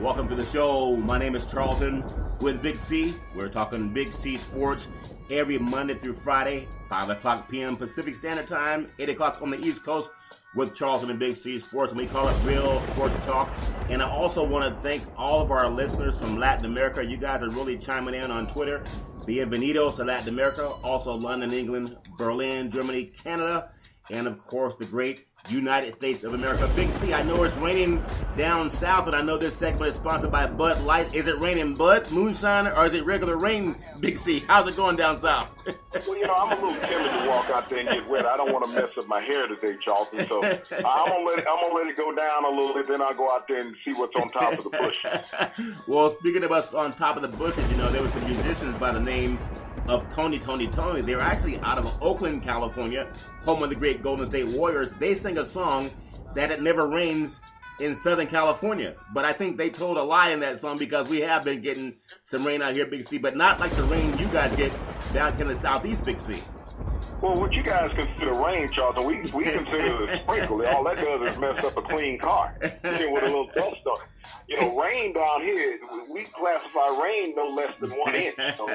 Welcome to the show. My name is Charlton with Big C. We're talking Big C Sports every Monday through Friday, 5 o'clock p.m. Pacific Standard Time, 8 o'clock on the East Coast with Charlton and Big C Sports. And we call it Real Sports Talk. And I also want to thank all of our listeners from Latin America. You guys are really chiming in on Twitter. Bienvenidos to Latin America. Also London, England, Berlin, Germany, Canada, and of course the great United States of America. Big C, I know it's raining down south, and I know this segment is sponsored by Bud Light. Is it raining Bud, moonshine, or is it regular rain, Big C? How's it going down south? Well, I'm a little timid to walk out there and get wet. I don't want to mess up my hair today, Charlton. So I'm gonna let it go down a little bit, then I'll go out there and see what's on top of the bushes. Well, speaking of us on top of the bushes, there were some musicians by the name of Tony. They were actually out of Oakland, California, home of the great Golden State Warriors. They sing a song that it never rains in Southern California. But I think they told a lie in that song because we have been getting some rain out here, Big C, but not like the rain you guys get down in the southeast, Big C. Well, what you guys consider rain, Charlton, we consider it a sprinkle. All that does is mess up a clean car with a little dust on it. Rain down here, we classify rain no less than 1 inch. So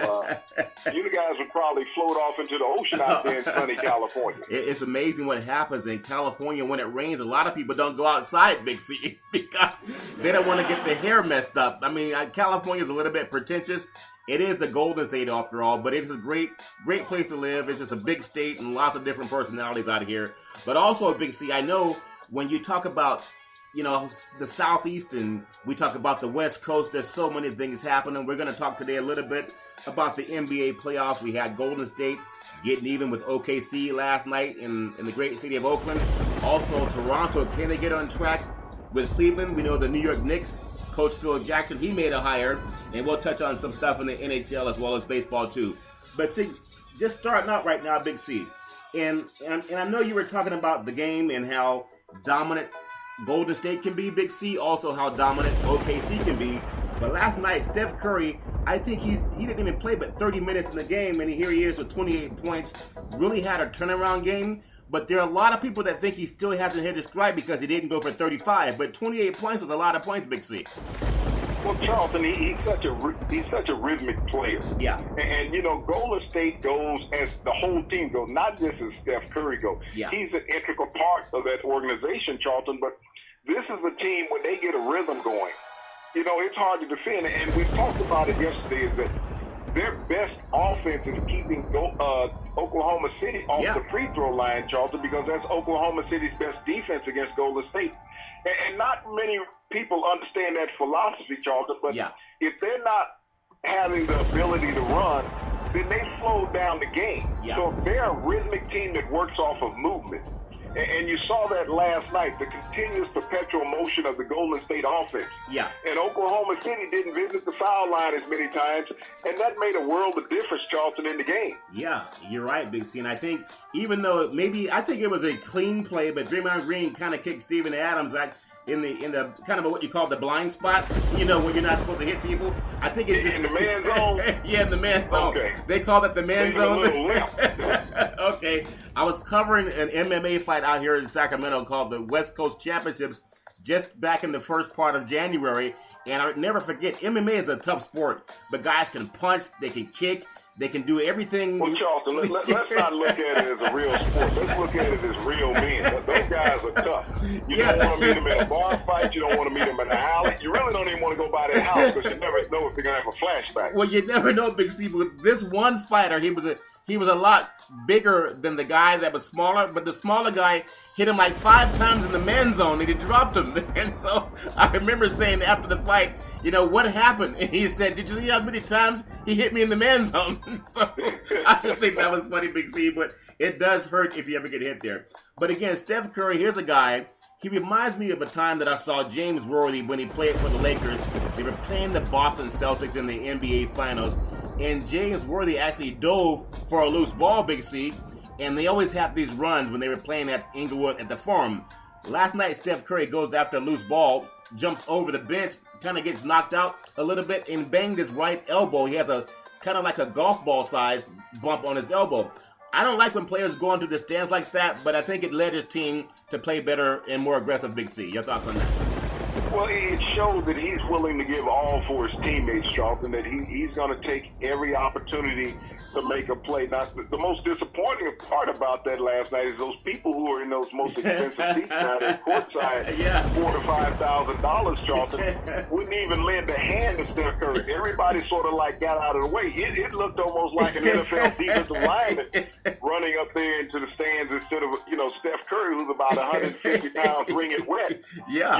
you guys would probably float off into the ocean out there in sunny California. It's amazing what happens in California when it rains. A lot of people don't go outside, Big C, because they don't want to get their hair messed up. I mean, California is a little bit pretentious. It is the Golden State after all, but it is a great place to live. It's just a big state and lots of different personalities out here. But also, Big C, I know when you talk about the Southeast, and we talk about the West Coast, there's so many things happening. We're going to talk today a little bit about the NBA playoffs. We had Golden State getting even with OKC last night in the great city of Oakland. Also, Toronto, can they get on track with Cleveland? We know the New York Knicks, Coach Phil Jackson, he made a hire, and we'll touch on some stuff in the NHL as well as baseball too. But see, just starting out right now, Big C, and I know you were talking about the game and how dominant Golden State can be, Big C, also how dominant OKC can be. But last night, Steph Curry, I think he didn't even play but 30 minutes in the game, and here he is with 28 points. Really had a turnaround game, but there are a lot of people that think he still hasn't hit his stride because he didn't go for 35. But 28 points was a lot of points, Big C. Well, Charlton, he's such a rhythmic player. Yeah. And Golden State goes as the whole team goes, not just as Steph Curry goes. Yeah. He's an integral part of that organization, Charlton. But this is a team, when they get a rhythm going, it's hard to defend. And we talked about it yesterday, is that their best offense is keeping Oklahoma City off the free throw line, Charlton, because that's Oklahoma City's best defense against Golden State. And not many people understand that philosophy, Charlton, but if they're not having the ability to run, then they slow down the game. Yeah. So they're a rhythmic team that works off of movement. And you saw that last night, the continuous perpetual motion of the Golden State offense. Yeah. And Oklahoma City didn't visit the foul line as many times, and that made a world of difference, Charlton, in the game. Yeah, you're right, Big C. And I think even though I think it was a clean play, but Draymond Green kind of kicked Steven Adams in the kind of what you call the blind spot, when you're not supposed to hit people. I think it's in the man zone. Yeah, in the man zone. Okay. They call it the man zone. A little limp. Okay. I was covering an MMA fight out here in Sacramento called the West Coast Championships just back in the first part of January, and I'll never forget, MMA is a tough sport, but guys can punch, they can kick, they can do everything. Well, Charlton, let's not look at it as a real sport. Let's look at it as real men. Those guys are tough. You don't want to meet them in a bar fight. You don't want to meet them in an alley. You really don't even want to go by their house because you never know if they're going to have a flashback. Well, you never know, Big C. But this one fighter, he was a lot bigger than the guy that was smaller, but the smaller guy hit him like 5 times in the man zone, and he dropped him. And so I remember saying after the fight, what happened? And he said, "Did you see how many times he hit me in the man zone?" So I just think that was funny, Big C, but it does hurt if you ever get hit there. But again, Steph Curry, here's a guy, he reminds me of a time that I saw James Worthy when he played for the Lakers. They were playing the Boston Celtics in the NBA Finals, and James Worthy actually dove for a loose ball, Big C, and they always have these runs when they were playing at Inglewood at the Forum. Last night, Steph Curry goes after a loose ball, jumps over the bench, kind of gets knocked out a little bit, and banged his right elbow. He has a kind of like a golf ball size bump on his elbow. I don't like when players go into the stands like that, but I think it led his team to play better and more aggressive, Big C. Your thoughts on that? Well, it shows that he's willing to give all for his teammates, Charlton, that he's going to take every opportunity to make a play. Now, the most disappointing part about that last night is those people who are in those most expensive seats now, that courtside, $4,000 to $5,000, Charlton, wouldn't even lend a hand to Steph Curry. Everybody sort of like got out of the way. It looked almost like an NFL defensive lineman running up there into the stands instead of, Steph Curry, who's about 150 pounds, wringing wet. Yeah.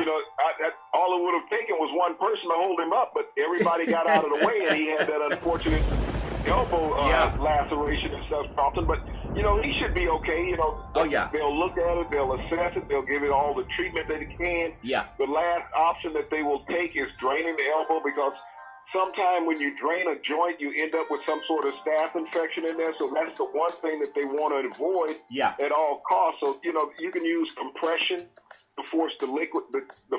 All it would have taken was one person to hold him up, but everybody got out of the way, and he had that unfortunate elbow laceration and stuff, Charlton. But, he should be okay. They'll look at it, they'll assess it, they'll give it all the treatment that it can. Yeah. The last option that they will take is draining the elbow, because sometime when you drain a joint, you end up with some sort of staph infection in there. So that's the one thing that they want to avoid at all costs. So, you can use compression to force the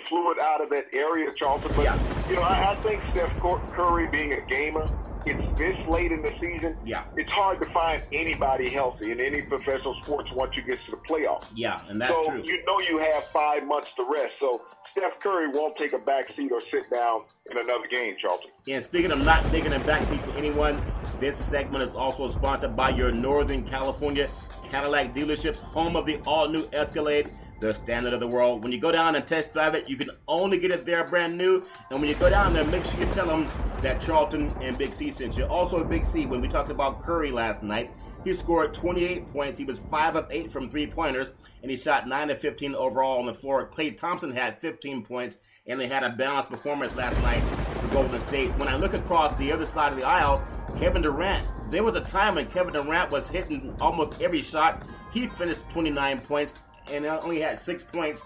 fluid out of that area, Charlton. But, I think Steph Curry, being a gamer, it's this late in the season. Yeah. It's hard to find anybody healthy in any professional sports once you get to the playoffs. Yeah, and that's true. So you have 5 months to rest. So Steph Curry won't take a back seat or sit down in another game, Charlton. And speaking of not taking a back seat to anyone, this segment is also sponsored by your Northern California Cadillac dealerships, home of the all-new Escalade, the standard of the world. When you go down and test drive it, you can only get it there brand new. And when you go down there, make sure you tell them that Charlton and Big C sent you. Also, Big C, when we talked about Curry last night, he scored 28 points. He was 5 of 8 from three-pointers, and he shot 9 of 15 overall on the floor. Klay Thompson had 15 points, and they had a balanced performance last night for Golden State. When I look across the other side of the aisle, Kevin Durant, there was a time when Kevin Durant was hitting almost every shot. He finished 29 points and only had 6 points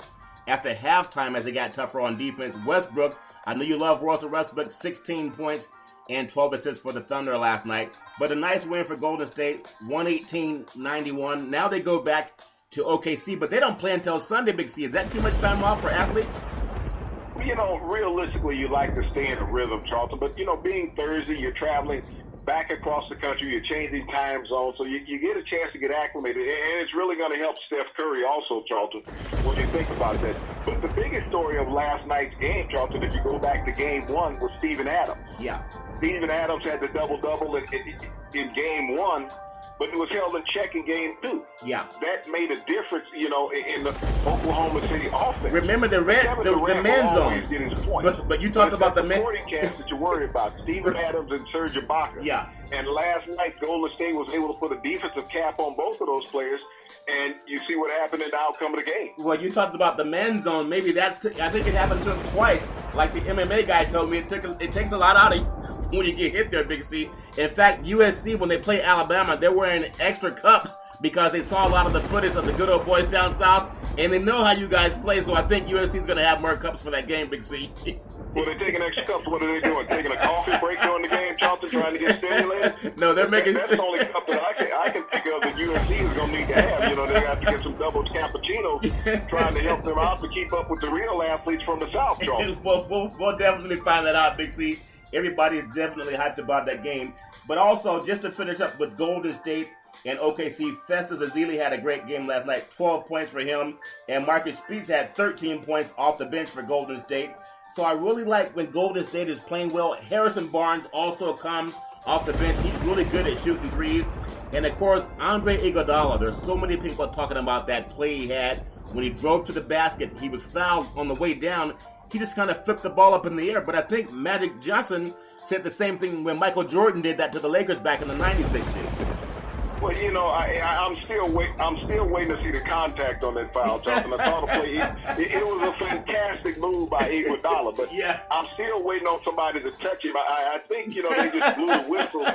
after halftime as it got tougher on defense. Westbrook, I know you love Russell Westbrook, 16 points and 12 assists for the Thunder last night. But a nice win for Golden State, 118-91. Now they go back to OKC, but they don't play until Sunday, Big C. Is that too much time off for athletes? Realistically, you like to stay in a rhythm, Charlton. But, being Thursday, you're traveling back across the country, you're changing time zones, so you get a chance to get acclimated. And it's really going to help Steph Curry also, Charlton, when you think about that. But the biggest story of last night's game, Charlton, if you go back to game one, was Steven Adams. Yeah. Steven Adams had the double-double in game one, but it was held in check in game two. Yeah. That made a difference, in the Oklahoma City offense. Remember the man zone. But you talked about the man. Supporting cast that you worry about, Steven Adams and Serge Ibaka. Yeah. And last night, Golden State was able to put a defensive cap on both of those players, and you see what happened in the outcome of the game. Well, you talked about the man zone. Maybe I think it happened to him twice. Like the MMA guy told me, it takes a lot out of you when you get hit there, Big C. In fact, USC, when they play Alabama, they're wearing extra cups because they saw a lot of the footage of the good old boys down south, and they know how you guys play, so I think USC is going to have more cups for that game, Big C. Well, they're taking extra cups. What are they doing? Taking a coffee break during the game, Charlton, trying to get stimulated? No, they're making... That's the only cup that I can think of that USC is going to need to have. They have to get some double cappuccinos trying to help them out to keep up with the real athletes from the South, Charlton. We'll definitely find that out, Big C. Everybody is definitely hyped about that game. But also, just to finish up with Golden State and OKC, Festus Ezeli had a great game last night, 12 points for him. And Marcus Speeds had 13 points off the bench for Golden State. So I really like when Golden State is playing well. Harrison Barnes also comes off the bench. He's really good at shooting threes. And, of course, Andre Iguodala. There's so many people talking about that play he had. When he drove to the basket, he was fouled on the way down. He just kind of flipped the ball up in the air. But I think Magic Johnson said the same thing when Michael Jordan did that to the Lakers back in the 90s, Big C. Well, I'm still waiting to see the contact on that foul, Charlton. I saw the play. It was a fantastic move by Iguodala, but I'm still waiting on somebody to touch him. I think, they just blew the whistle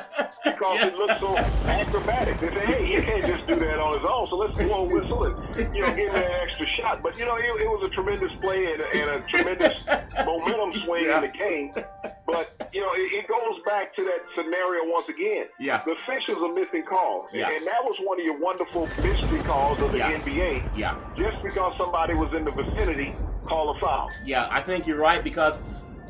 because it looked so acrobatic. They said, hey, he can't just do that on his own, so let's blow a whistle and, give him an extra shot. But, it was a tremendous play and a tremendous momentum swing in the game. But, it goes back to that scenario once again. Yeah. The officials are missing calls. Yeah. And that was one of your wonderful mystery calls of the NBA. Yeah. Just because somebody was in the vicinity, call a foul. Yeah, I think you're right because,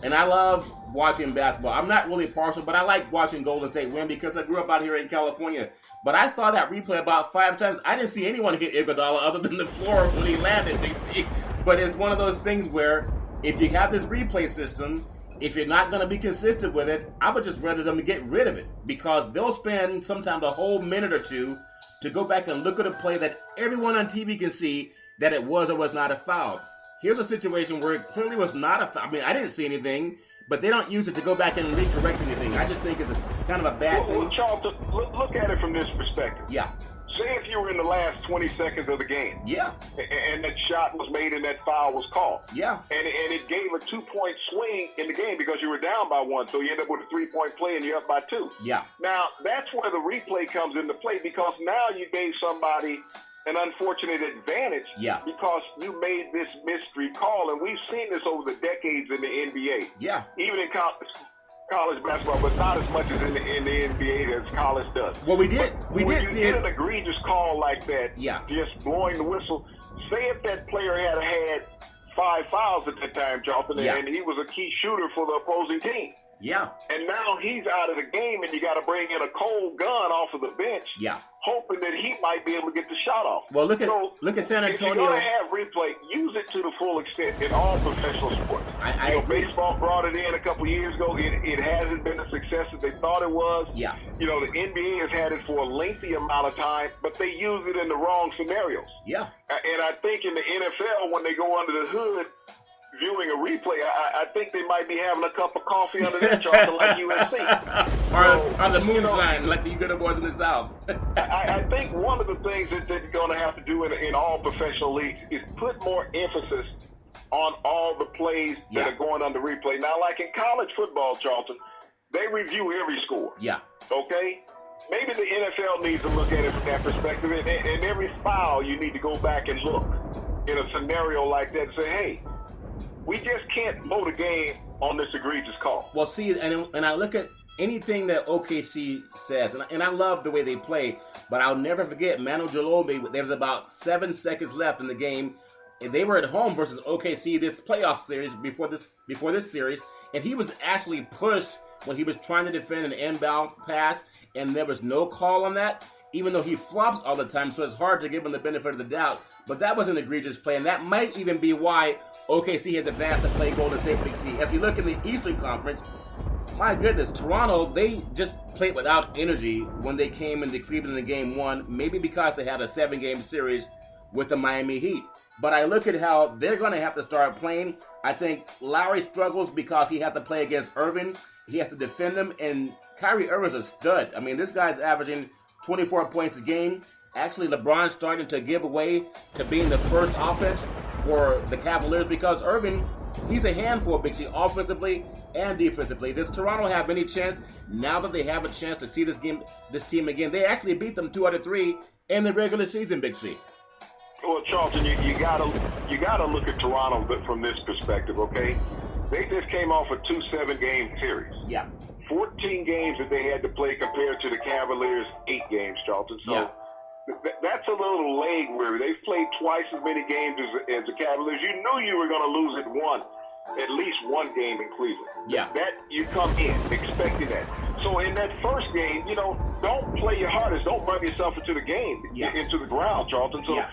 and I love watching basketball. I'm not really partial, but I like watching Golden State win because I grew up out here in California. But I saw that replay about 5 times. I didn't see anyone hit Iguodala other than the floor when he landed, you see. But it's one of those things where if you have this replay system, if you're not going to be consistent with it, I would just rather them get rid of it, because they'll spend sometimes a whole minute or two to go back and look at a play that everyone on TV can see that it was or was not a foul. Here's a situation where it clearly was not a foul. I mean, I didn't see anything, but they don't use it to go back and recorrect anything. I just think it's kind of a bad thing. Well, Charlton, look at it from this perspective. Yeah. Say if you were in the last 20 seconds of the game. Yeah. And that shot was made and that foul was called. Yeah. And it gave a 2-point swing in the game because you were down by 1. So you end up with a 3-point play and you're up by 2. Yeah. Now, that's where the replay comes into play, because now you gave somebody an unfortunate advantage, yeah, because you made this mystery call. And we've seen this over the decades in the NBA. Yeah. Even in college basketball, but not as much as in the NBA as college does. Well, we did see it. An egregious call like that, yeah, just blowing the whistle. Say if that player had 5 fouls at that time, Charlton, yeah, and he was a key shooter for the opposing team. Yeah. And now he's out of the game, and you got to bring in a cold gun off of the bench. Yeah. Hoping that he might be able to get the shot off. Well, look at San Antonio. If you're going to have replay, use it to the full extent in all professional sports. I agree. Baseball brought it in a couple years ago. It hasn't been the success that they thought it was. Yeah. The NBA has had it for a lengthy amount of time, but they use it in the wrong scenarios. Yeah. And I think in the NFL, when they go under the hood, viewing a replay, I think they might be having a cup of coffee under their Charlton like USC. or on the moonshine like the good boys in the South. I think one of the things that they're going to have to do in all professional leagues is put more emphasis on all the plays that are going under replay. Now, like in college football, Charlton, they review every score. Yeah. Okay? Maybe the NFL needs to look at it from that perspective. And every foul, you need to go back and look in a scenario like that and say, hey, we just can't vote a game on this egregious call. Well, see, and I look at anything that OKC says, and I love the way they play, but I'll never forget Manu Ginobili. There was about 7 seconds left in the game, and they were at home versus OKC this playoff series before this series, and he was actually pushed when he was trying to defend an inbound pass, and there was no call on that, even though he flops all the time, so it's hard to give him the benefit of the doubt. But that was an egregious play, and that might even be why OKC has advanced to play Golden State Big C. As we look in the Eastern Conference, my goodness, Toronto, they just played without energy when they came into Cleveland in Game 1, maybe because they had a 7-game series with the Miami Heat. But I look at how they're going to have to start playing. I think Lowry struggles because he has to play against Irving. He has to defend him, and Kyrie Irving's a stud. I mean, this guy's averaging 24 points a game. Actually, LeBron's starting to give away to being the first offense for the Cavaliers because Irving, he's a handful, Big C, offensively and defensively. Does Toronto have any chance now that they have a chance to see this team again? They actually beat them 2 out of 3 in the regular season, Big C. Well, Charlton, you gotta look at Toronto from this perspective, okay? They just came off a 2 7-game series. Yeah. 14 games that they had to play compared to the Cavaliers' 8 games, Charlton. So. Yeah. That's a little leg weary. They've played twice as many games as the Cavaliers. You knew you were going to lose at least one game in Cleveland. Yeah. That you come in expecting that. So in that first game, don't play your hardest. Don't run yourself into the game, into the ground, Charlton. So,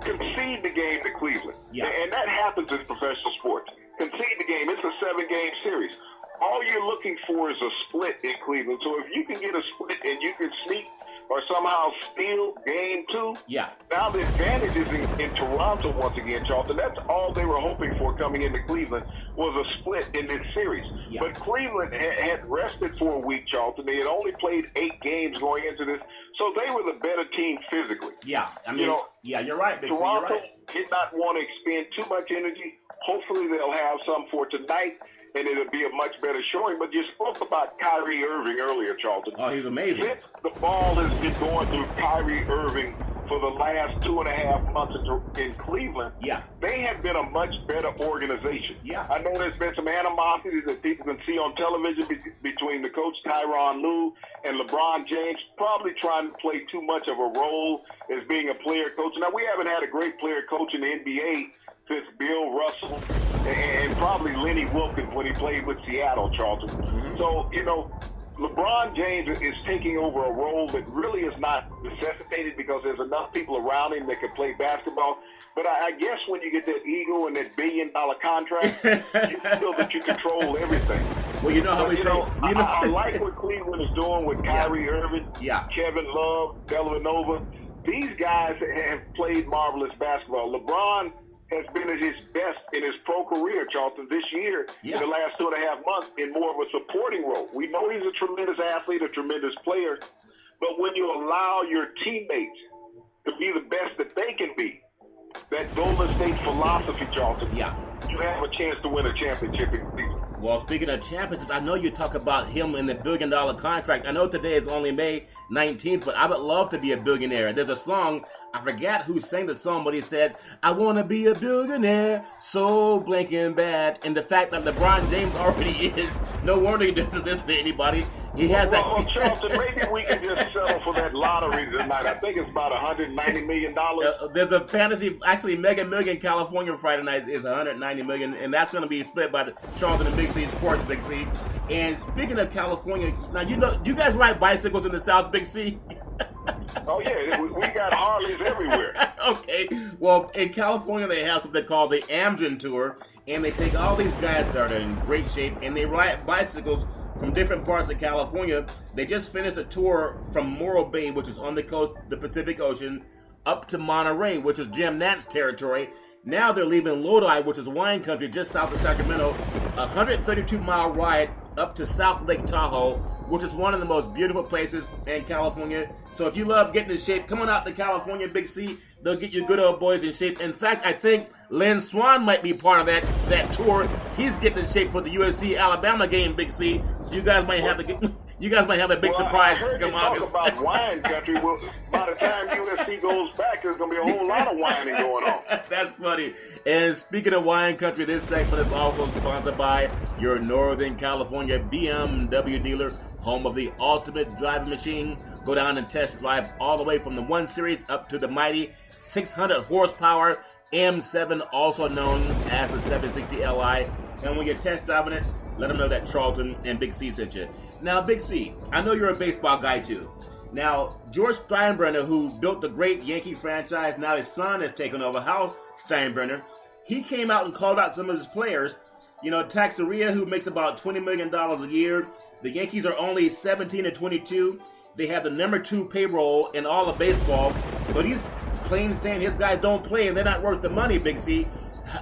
concede the game to Cleveland. Yeah. And that happens in professional sports. Concede the game. It's a 7-game series. All you're looking for is a split in Cleveland. So if you can get a split and you can sneak or somehow steal game 2. Yeah. Now the advantage is in Toronto once again, Charlton. That's all they were hoping for coming into Cleveland was a split in this series. Yeah. But Cleveland had rested for a week, Charlton. They had only played 8 games going into this, so they were the better team physically. Yeah, I mean, you're right, Big C, Toronto you're right. did not want to expend too much energy. Hopefully they'll have some for tonight, and it'll be a much better showing. But you spoke about Kyrie Irving earlier, Charlton. Oh, he's amazing. Since the ball has been going through Kyrie Irving for the last 2.5 months in Cleveland, they have been a much better organization. Yeah. I know there's been some animosity that people can see on television between the coach Tyronn Lue and LeBron James, probably trying to play too much of a role as being a player coach. Now, we haven't had a great player coach in the NBA since Bill Russell and probably Lenny Wilkins when he played with Seattle, Charlton. Mm-hmm. So, LeBron James is taking over a role that really is not necessitated because there's enough people around him that can play basketball. But I guess when you get that ego and that $1 billion contract, you feel that you control everything. Well, you know how we say. I like what Cleveland is doing with Kyrie Irving, Kevin Love, Dellavedova. These guys have played marvelous basketball. LeBron has been at his best in his pro career, Charlton, this year, in the last 2.5 months, in more of a supporting role. We know he's a tremendous athlete, a tremendous player, but when you allow your teammates to be the best that they can be, that Golden State philosophy, Charlton, you have a chance to win a championship in Cleveland. Well, speaking of championships, I know you talk about him in the $1 billion contract. I know today is only May 19th, but I would love to be a billionaire. There's a song, I forget who sang the song, but he says, I want to be a billionaire, so blinking bad. And the fact that LeBron James already is, no wonder he doesn't listen to anybody. He has that. Well, Charlton, maybe we can just settle for that lottery tonight. I think it's about $190 million. There's a fantasy, actually, Mega Million California Friday night is $190 million, and that's going to be split by the Charlton Big C Sports, Big C. And speaking of California, now you guys ride bicycles in the South, Big C? Oh yeah, we got Harleys everywhere. Okay, well in California they have something called the Amgen Tour, and they take all these guys that are in great shape and they ride bicycles from different parts of California. They just finished a tour from Morro Bay, which is on the coast, the Pacific Ocean, up to Monterey, which is Jim Nantz territory. Now they're leaving Lodi, which is wine country just south of Sacramento, a 132-mile ride up to South Lake Tahoe, which is one of the most beautiful places in California. So if you love getting in shape, come on out to California, Big C. They'll get you good old boys in shape. In fact, I think Lynn Swann might be part of that tour. He's getting in shape for the USC Alabama game, Big C. So you guys might have a big surprise come August. Talk about wine country. Well, by the time USC goes back, there's going to be a whole lot of whining going on. That's funny. And speaking of wine country, this segment is also sponsored by your Northern California BMW dealer, home of the ultimate driving machine. Go down and test drive all the way from the 1 Series up to the mighty 600 horsepower M7, also known as the 760 Li. And when you're test driving it, let them know that Charlton and Big C sent you. Now, Big C, I know you're a baseball guy too. Now, George Steinbrenner, who built the great Yankee franchise, now his son has taken over. Hal Steinbrenner, he came out and called out some of his players. You know, Taxeria, who makes about $20 million a year. The Yankees are only 17-22. They have the number 2 payroll in all of baseball, but he's plain saying his guys don't play and they're not worth the money, Big C.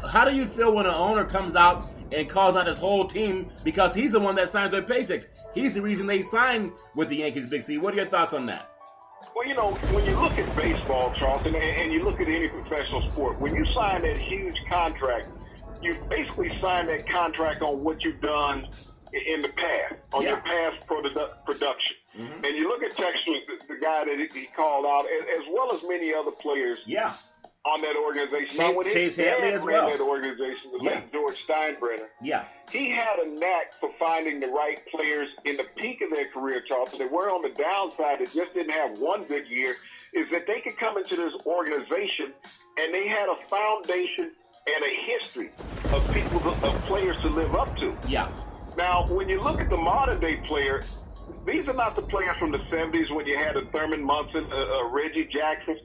How do you feel when an owner comes out and calls out his whole team because he's the one that signs their paychecks? He's the reason they signed with the Yankees, Big C. What are your thoughts on that? Well, you know, when you look at baseball, Charlton, and you look at any professional sport, when you sign that huge contract, you basically sign that contract on what you've done in the past, on your past production. Mm-hmm. And you look at Texas, the guy that he called out, as well as many other players on that organization. Now, when his dad ran that organization, the late George Steinbrenner, he had a knack for finding the right players in the peak of their career, Charlton. They were on the downside. They just didn't have one good year. Is that they could come into this organization and they had a foundation and a history of players to live up to. Yeah. Now, when you look at the modern day player, these are not the players from the 70s when you had a Thurman Munson, Reggie Jackson,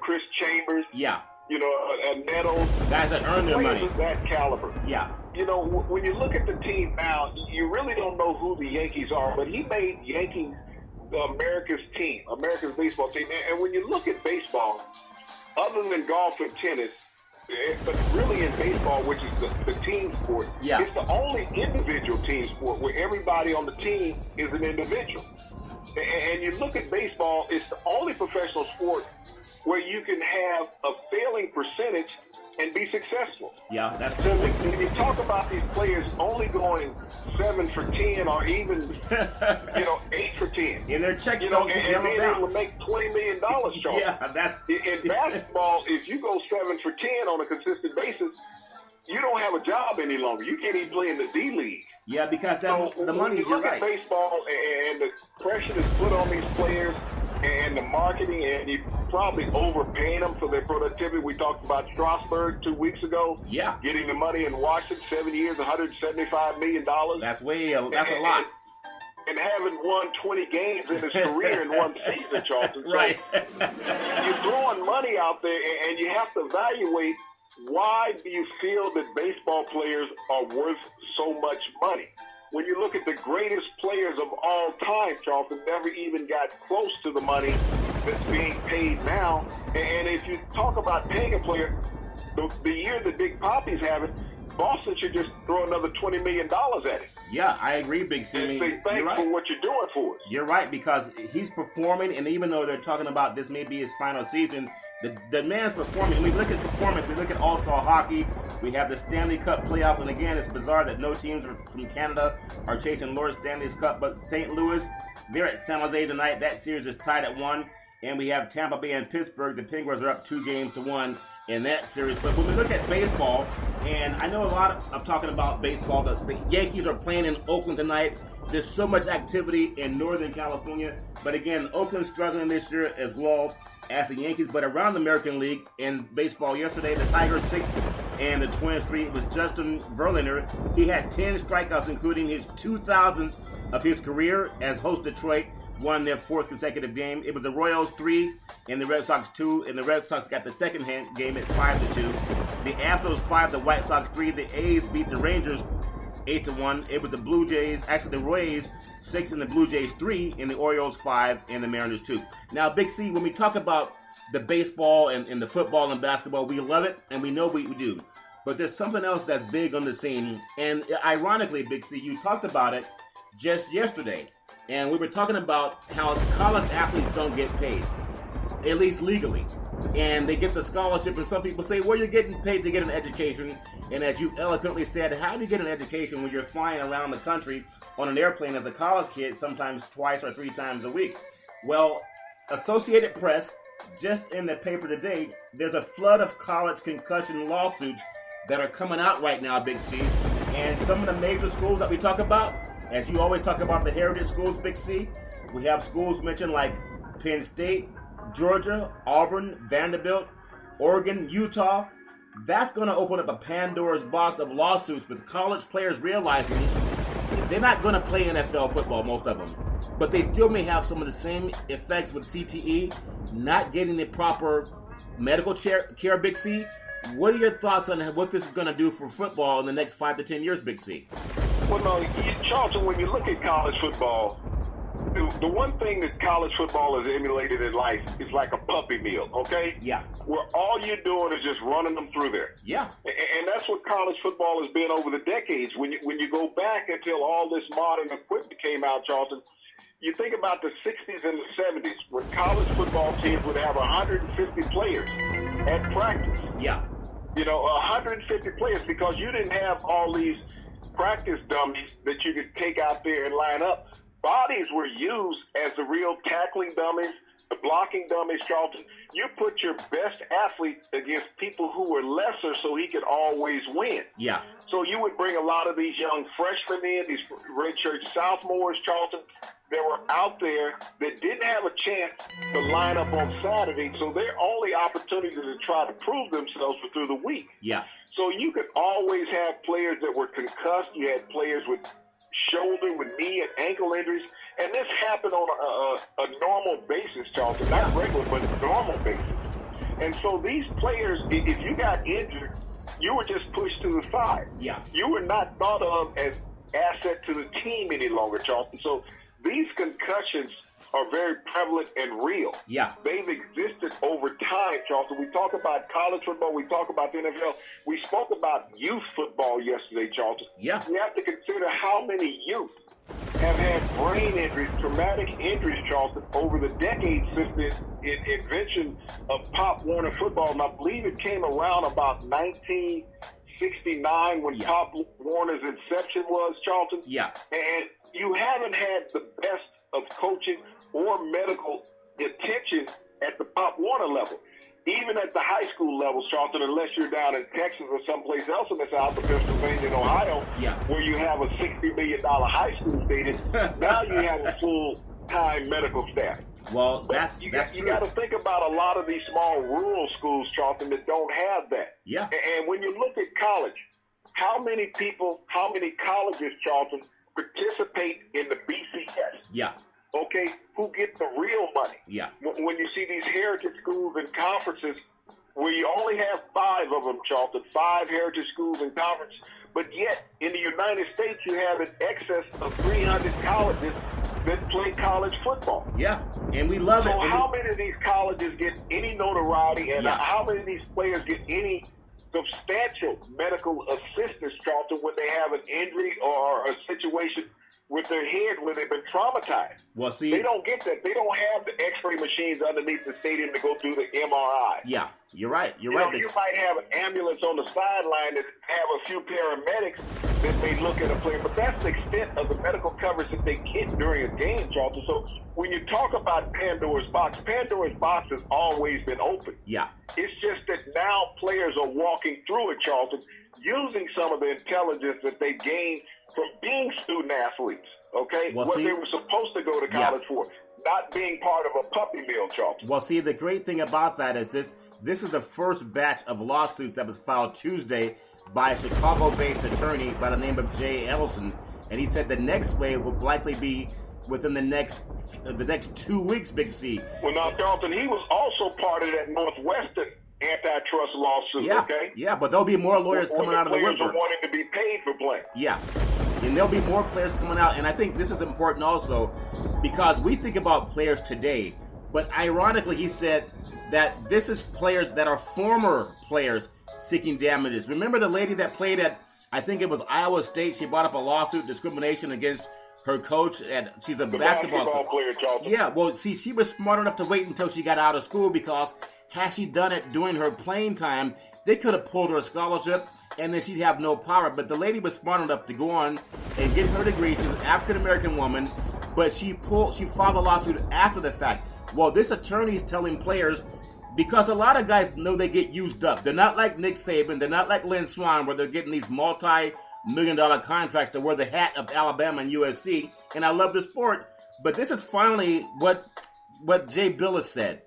Chris Chambers. Yeah. You know, Nettles. Guys that earn their money. Of that caliber. Yeah. You know, when you look at the team now, you really don't know who the Yankees are, but he made Yankees America's team, America's baseball team. And when you look at baseball, other than golf and tennis, but really in baseball, which is the team sport, it's the only individual team sport where everybody on the team is an individual. And you look at baseball, it's the only professional sport where you can have a failing percentage and be successful. Yeah, that's so when you talk about these players only going 7 for 10 or even 8 for 10, and their checks and being able to make $20 million, Charles. That's in basketball. If you go 7 for 10 on a consistent basis, you don't have a job any longer. You can't even play in the D League. Yeah, because the money. You look at baseball and the pressure that's put on these players and the marketing, and probably overpaying them for their productivity. We talked about Strasburg 2 weeks ago. Yeah. Getting the money in Washington, 7 years, $175 million. That's a lot. And having won 20 games in his career in one season, Charlton. So right. you're throwing money out there, and you have to evaluate, why do you feel that baseball players are worth so much money? When you look at the greatest players of all time, Charlton never even got close to the money that's being paid now. And if you talk about paying a player, the year that Big Papi's having, Boston should just throw another $20 million at it. Yeah, I agree, Big C. And say thanks for what you're doing for us. You're right, because he's performing, and even though they're talking about this may be his final season, the man's performing. We look at performance, we look at All-Star hockey, we have the Stanley Cup playoffs, and again, it's bizarre that no teams from Canada are chasing Lord Stanley's Cup, but St. Louis, they're at San Jose tonight. That series is tied at 1, and we have Tampa Bay and Pittsburgh. The Penguins are up 2-1 in that series. But when we look at baseball, and I know a lot of talking about baseball, the Yankees are playing in Oakland tonight. There's so much activity in Northern California, but again, Oakland's struggling this year as well as the Yankees. But around the American League in baseball yesterday, the Tigers 6 and the Twins 3. It was Justin Verlander. He had 10 strikeouts, including his 2,000th of his career as host Detroit won their 4th consecutive game. It was the Royals 3 and the Red Sox 2, and the Red Sox got the second game at 5-2. The Astros 5, the White Sox 3. The A's beat the Rangers 8-1. It was the Blue Jays, actually the Rays 6 and the Blue Jays 3, and the Orioles 5 and the Mariners 2. Now, Big C, when we talk about the baseball and the football and basketball, we love it, and we know we do. But there's something else that's big on the scene, and ironically, Big C, you talked about it just yesterday. And we were talking about how college athletes don't get paid, at least legally. And they get the scholarship, and some people say, well, you're getting paid to get an education. And as you eloquently said, how do you get an education when you're flying around the country on an airplane as a college kid, sometimes twice or 3 times a week? Well, Associated Press, just in the paper today, there's a flood of college concussion lawsuits that are coming out right now, Big C. And some of the major schools that we talk about, as you always talk about the heritage schools, Big C, we have schools mentioned like Penn State, Georgia, Auburn, Vanderbilt, Oregon, Utah. That's going to open up a Pandora's box of lawsuits with college players realizing they're not going to play NFL football, most of them. But they still may have some of the same effects with CTE, not getting the proper medical care, Big C. What are your thoughts on what this is going to do for football in the next 5 to 10 years, Big C? Well, no, Charlton, when you look at college football, the one thing that college football has emulated in life is like a puppy mill, okay? Yeah. Where all you're doing is just running them through there. Yeah. And that's what college football has been over the decades. When you go back until all this modern equipment came out, Charlton, you think about the 60s and the 70s when college football teams would have 150 players at practice. Yeah. 150 players, because you didn't have all these practice dummies that you could take out there and line up. Bodies were used as the real tackling dummies, the blocking dummies, Charlton. You put your best athlete against people who were lesser so he could always win. Yeah. So you would bring a lot of these young freshmen in, these redshirt sophomores, Charlton, that were out there that didn't have a chance to line up on Saturday, so their only opportunity to try to prove themselves was through the week. Yeah. So you could always have players that were concussed. You had players with shoulder, with knee and ankle injuries, and this happened on a normal basis, Charlton, not regular, but normal basis. And so these players, if you got injured, you were just pushed to the side. Yeah. You were not thought of as asset to the team any longer, Charlton. So these concussions are very prevalent and real. Yeah. They've existed over time, Charlton. We talk about college football. We talk about the NFL. We spoke about youth football yesterday, Charlton. Yeah. We have to consider how many youth have had brain injuries, traumatic injuries, Charlton, over the decades since the invention of Pop Warner football. And I believe it came around about 1969 when Pop Warner's inception was, Charlton. Yeah. And you haven't had the best of coaching or medical attention at the Pop Warner level. Even at the high school level, Charlton, unless you're down in Texas or someplace else in the South of Pennsylvania and Ohio, where you have a $60 million high school stadium, now you have a full-time medical staff. Well, But you got to think about a lot of these small rural schools, Charlton, that don't have that. Yeah. And when you look at college, how many colleges, Charlton, participate in the BCS? Yeah. Okay, who get the real money? Yeah. When you see these heritage schools and conferences, where you only have 5 of them, Charlton, 5 heritage schools and conferences, but yet in the United States you have in excess of 300 colleges that play college football. Yeah, and we love it. So how many of these colleges get any notoriety, and how many of these players get any substantial medical assistance, Charlton, when they have an injury or a situation with their head where they've been traumatized? Well, see, they don't get that. They don't have the X-ray machines underneath the stadium to go through the MRI. Yeah, you're right. You might have an ambulance on the sideline that have a few paramedics that may look at a player, but that's the extent of the medical coverage that they get during a game, Charlton. So when you talk about Pandora's box has always been open. Yeah. It's just that now players are walking through it, Charlton, using some of the intelligence that they gained from being student athletes, okay? Well, what they were supposed to go to college for, not being part of a puppy mill, Charlton. Well, see, the great thing about that is this is the first batch of lawsuits that was filed Tuesday by a Chicago-based attorney by the name of Jay Ellison, and he said the next wave will likely be within the next 2 weeks, Big C. Well, now, Charlton, he was also part of that Northwestern antitrust lawsuit, okay? Yeah, but there'll be more lawyers coming out of the woodwork. Players are wanting to be paid for playing. Yeah, and there'll be more players coming out, and I think this is important also because we think about players today, but ironically he said that this is players that are former players seeking damages. Remember the lady that played at, I think it was Iowa State, she brought up a lawsuit, discrimination against her coach, and she's a basketball player, Charlton. Yeah, well, see, she was smart enough to wait until she got out of school because had she done it during her playing time, they could have pulled her a scholarship and then she'd have no power. But the lady was smart enough to go on and get her degree. She's an African-American woman, but she filed a lawsuit after the fact. Well, this attorney is telling players, because a lot of guys know they get used up. They're not like Nick Saban. They're not like Lynn Swann, where they're getting these multi-million-dollar contracts to wear the hat of Alabama and USC. And I love the sport. But this is finally what Jay Billis said.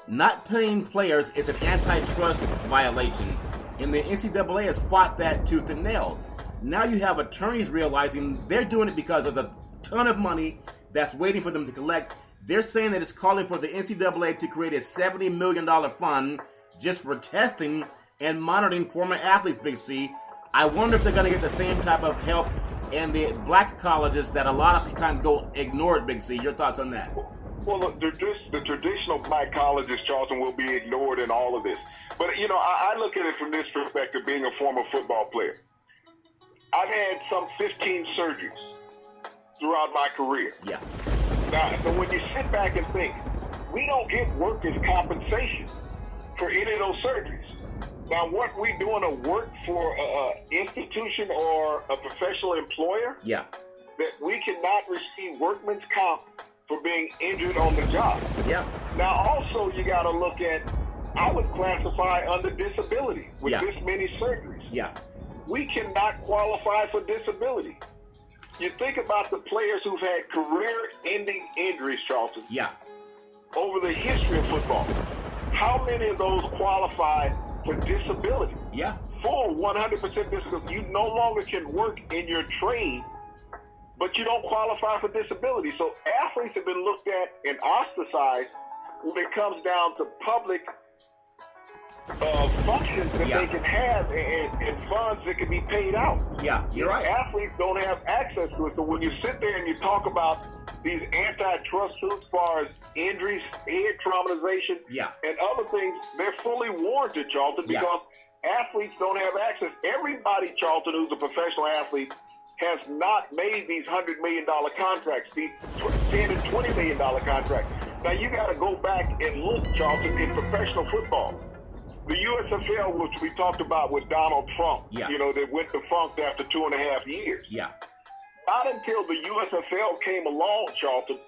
Not paying players is an antitrust violation, and the NCAA has fought that tooth and nail. Now you have attorneys realizing they're doing it because of the ton of money that's waiting for them to collect. They're saying that it's calling for the NCAA to create a $70 million fund just for testing and monitoring former athletes, Big C. I wonder if they're going to get the same type of help in the black colleges that a lot of times go ignored, Big C. Your thoughts on that? Well, look, the traditional black colleges, Charlton, will be ignored in all of this. But, I look at it from this perspective, being a former football player. I've had some 15 surgeries throughout my career. Yeah. Now, so when you sit back and think, we don't get workers' compensation for any of those surgeries. Now, what we doing a work for an institution or a professional employer? Yeah. That we cannot receive workman's comp for being injured on the job. Yeah. Now, also, you got to look at, I would classify under disability with this many surgeries. Yeah. We cannot qualify for disability. You think about the players who've had career-ending injuries, Charlton. Yeah. Over the history of football. How many of those qualify for disability? Yeah. Full 100% disability. You no longer can work in your trade, but you don't qualify for disability. So athletes have been looked at and ostracized when it comes down to public functions that they can have and funds that can be paid out. Yeah, you're right. Athletes don't have access to it. So when you sit there and you talk about these antitrust suits as far as injuries, head traumatization, and other things, they're fully warranted, Charlton, because athletes don't have access. Everybody, Charlton, who's a professional athlete has not made these $100 million contracts, these $10 and $20 million contracts. Now, you got to go back and look, Charlton, in professional football. The USFL, which we talked about with Donald Trump, that went defunct after 2.5 years. Yeah. Not until the USFL came along, Charlton,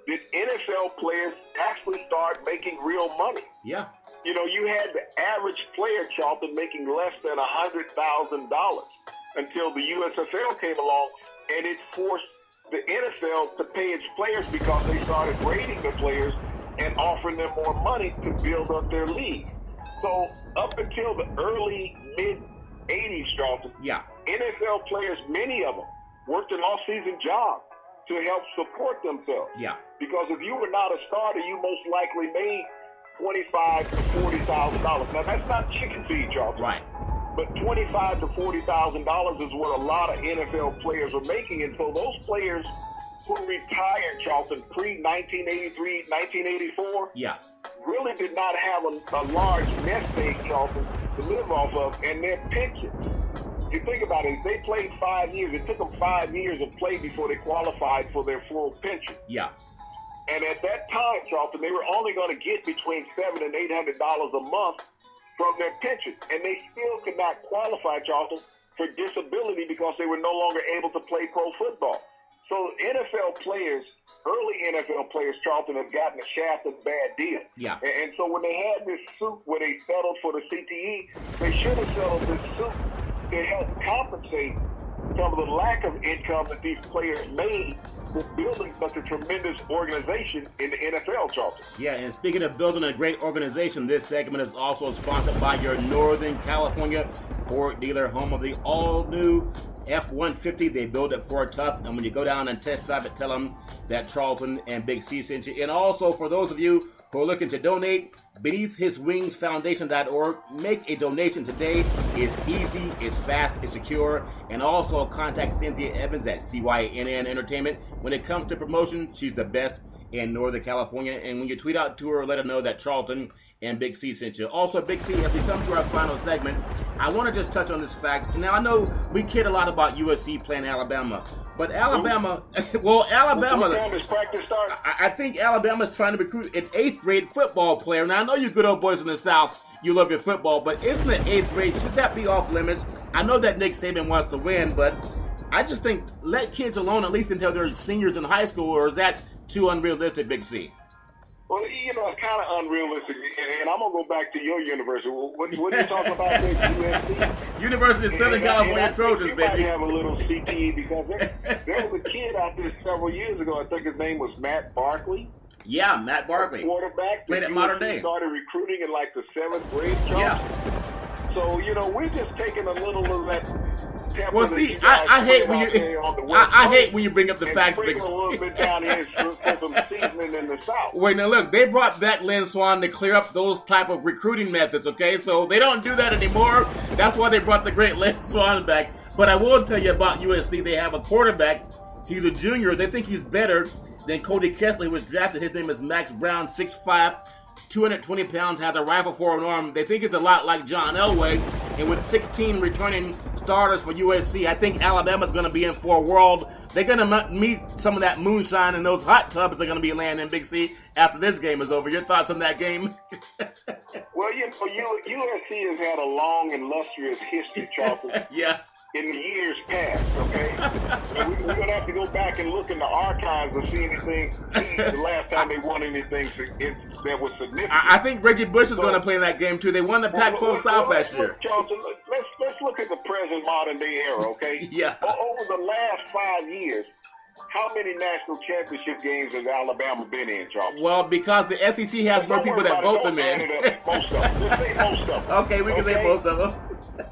did NFL players actually start making real money. Yeah. You had the average player, Charlton, making less than $100,000 until the USFL came along, and it forced the NFL to pay its players because they started rating the players and offering them more money to build up their league. So up until the early mid-'80s, Charlton, NFL players, many of them, worked an off-season job to help support themselves. Yeah. Because if you were not a starter, you most likely made $25,000 to $40,000. Now that's not chicken feed, Charlton. Right. But $25,000 to $40,000 is what a lot of NFL players are making, and so those players who retired, Charlton, pre-1983, 1984, really did not have a large nest egg, Charlton, to live off of, and their pensions. You think about it, if they played 5 years, it took them 5 years of play before they qualified for their full pension. Yeah. And at that time, Charlton, they were only going to get between $700 and $800 a month from their pension. And they still could not qualify, Charlton, for disability because they were no longer able to play pro football. So NFL players, early NFL players, Charlton, have gotten a shafted bad deal. Yeah. And so when they had this suit where they settled for the CTE, they should have settled this suit to help compensate some of the lack of income that these players made with building such a tremendous organization in the NFL, Charlton. Yeah, and speaking of building a great organization, this segment is also sponsored by your Northern California Ford dealer, home of the all-new F-150. They build it for tough, and when you go down and test drive it, tell them that Charlton and Big C sent you. And also, for those of you who are looking to donate, BeneathHisWingsFoundation.org. Make a donation today. It's easy, it's fast, it's secure. And also contact Cynthia Evans at CYNN Entertainment. When it comes to promotion, she's the best in Northern California. And when you tweet out to her, let her know that Charlton and Big C sent you. Also, Big C, as we come to our final segment, I want to just touch on this fact. Now, I know we kid a lot about USC playing Alabama. But Alabama, Alabama, I think Alabama's trying to recruit an 8th grade football player. Now, I know you good old boys in the South, you love your football, but isn't it 8th grade? Should that be off limits? I know that Nick Saban wants to win, but I just think let kids alone at least until they're seniors in high school, or is that too unrealistic, Big C? Well, you know, it's kind of unrealistic, and I'm going to go back to your university. What are you talking about there, USC? University of Southern California Trojans, baby. You have a little CTE because there was a kid out there several years ago, I think his name was Matt Barkley. Yeah, Matt Barkley. Quarterback. Played at Modern Day. Started recruiting in like the 7th grade. Yeah. So, you know, we're just taking a little of that. Well, see, I hate when I hate when you bring up the facts, Big C. A little bit down here for some seasoning in the South. Wait, now look, they brought back Lynn Swann to clear up those type of recruiting methods, okay? So they don't do that anymore. That's why they brought the great Lynn Swann back. But I will tell you about USC. They have a quarterback. He's a junior. They think he's better than Cody Kessler, who was drafted. His name is Max Brown, 6'5", 220 pounds, has a rifle for an arm. They think it's a lot like John Elway. And with 16 returning starters for USC, I think Alabama's going to be in for a world. They're going to meet some of that moonshine, and those hot tubs are going to be landing, Big C, after this game is over. Your thoughts on that game? Well, you know, USC has had a long, illustrious history, Charlton. Yeah. In the years past, okay? We're going to have to go back and look in the archives to see anything, the last time they won anything that was significant. I think Reggie Bush is going to play in that game, too. They won the Pac-12 South last year. Charlton, let's look at the present modern-day era, okay? Yeah. Over the last 5 years, how many national championship games has Alabama been in, Charlton? Well, because the SEC has more people that vote them in. Most of them. Let's say most of them. Okay, we can say most of them.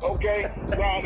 Okay, now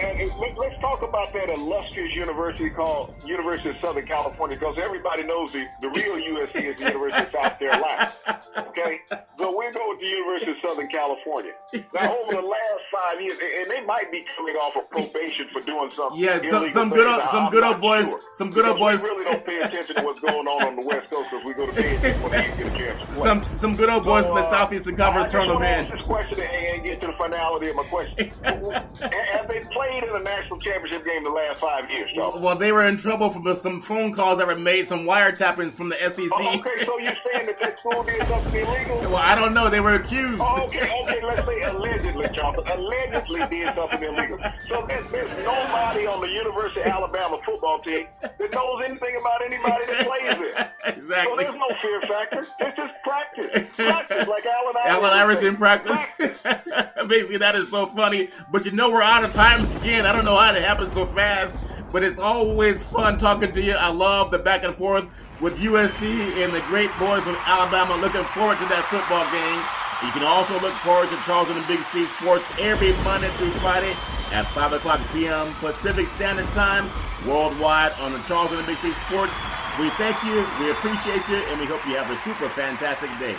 let's talk about that illustrious university called University of Southern California, because everybody knows the real USC is the University of South Carolina. Okay, so we'll go with the University of Southern California. Now, over the last 5 years, and they might be coming off of probation for doing something. Yeah, some good old boys. Sure, some good old boys. We really don't pay attention to what's going on the West Coast because we go to bed when they get a chance to play. Some good old boys in the Southeastern Conference turn them in. This question and get to the finality of my question. Have they played in a national championship game the last 5 years, Charles? Well, they were in trouble from some phone calls that were made, some wiretapping from the SEC. Okay, so you're saying that school did something illegal? Well, I don't know. They were accused. Okay, let's say allegedly, Charles. Allegedly did something illegal. So there's nobody on the University of Alabama football team that knows anything about anybody that plays there. Exactly. So there's no fear factor. It's just practice. Practice, like Allen Iverson practice. Basically, that is so funny. But you know we're out of time again. I don't know how it happened so fast, but it's always fun talking to you. I love the back and forth. with USC and the great boys from Alabama. Looking forward to that football game. You can also look forward to Charlton Big C Sports every Monday through Friday at 5 o'clock p.m. Pacific Standard Time worldwide on the Charlton Big C Sports. We thank you, we appreciate you, and we hope you have a super fantastic day.